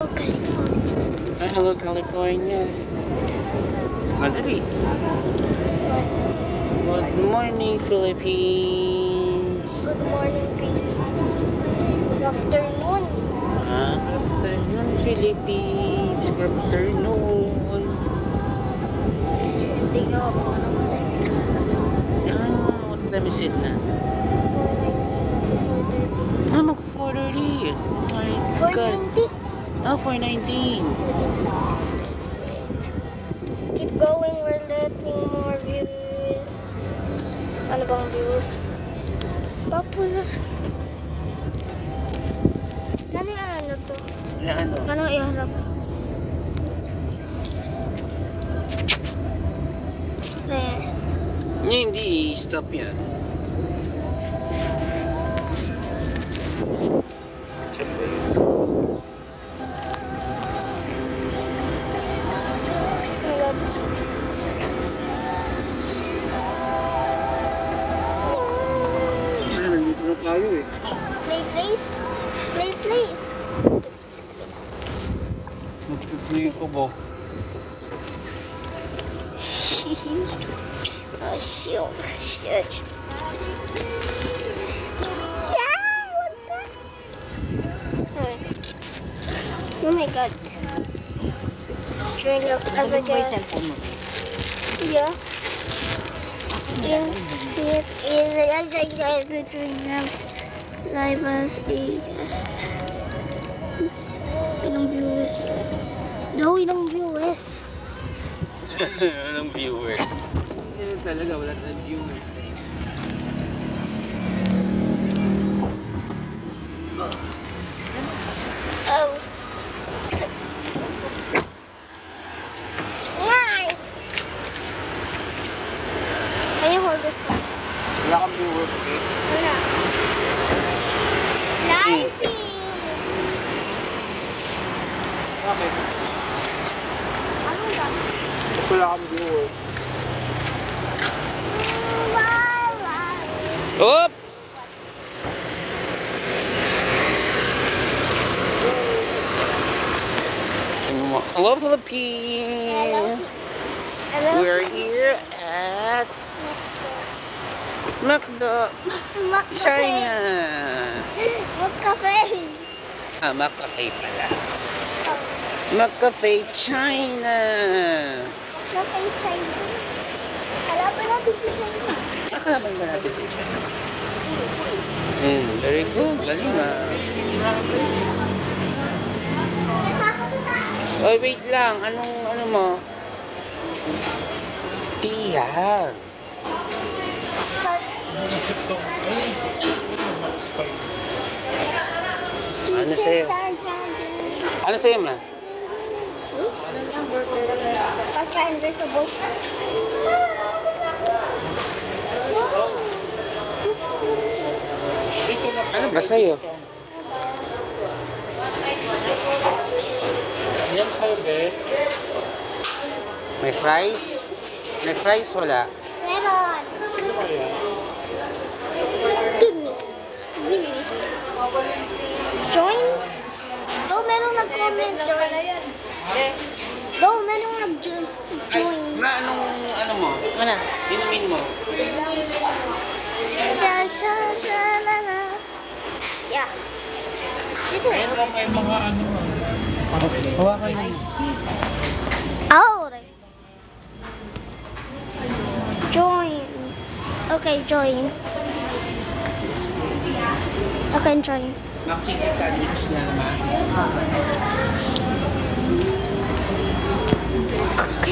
Hi, hello California. Madali. Good morning, Philippines. Good morning, Philippines. Good afternoon. Afternoon, Philippines. Good afternoon. Tingnan ako What time is it na? Mag-4:30. My God. 4:19. Keep going, we're letting more views. Ano bang views? Popular. Ano yung ano to? Na ano? Ano iharap? Hindi, stop yan. Siyempre. Nandito na tayo eh. Play please. Play please. Magpiplay ko ba? Oh, shit. Yeah, what the? Oh my god. Drink up as a guest. Yeah. Live as a guest. Ilang viewers? Daw, ilang viewers? Walang viewers. Yan talaga, wala na viewers. Oh. Why? Can you hold this one? Wala kang viewers, okay? Wala. Lighting! Bakit? Ano ba? Wala kang viewers. Oops! Hello, Philippines! We're here at McDo, China. McCafe. McCafe pala. McCafe, China. McCafe China. Halapan natin si China. Nakalaban ba natin si China? Very good. Galing Oy, wait lang. Ano mo? Tiya. Ano sa'yo? Ano sa'yo, ma? Pasta and vegetables. Ano ba sa'yo? Yan sa'yo, be. May fries? May fries wala? Meron. Ano kaya? Give me. Join? Daw, merong nag-comment. Join. Daw, merong nag-join. Ano mo? Wala. Inumin mo? La la. Yeah. Dito. Ayun lang may mga ano. Hawakan mo. Oh. Join. Okay, join. Okay, join. Chicken sandwich na naman.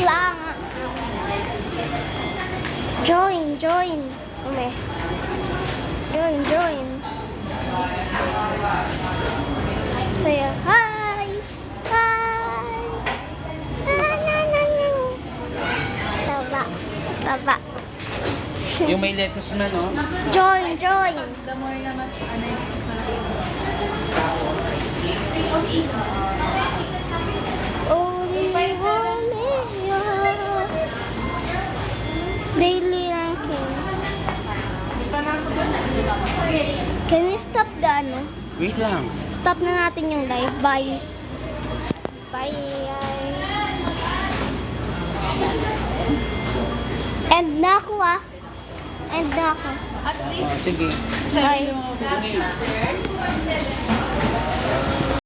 Lang. Join. Okay. Join. Say hi. Taba. Yung may lettuce man, no? Join. Daily ranking. Can we stop the ano? Wait lang. Stop na natin yung live. Bye. Bye. End na ako ah. End na ako. Sige. Bye.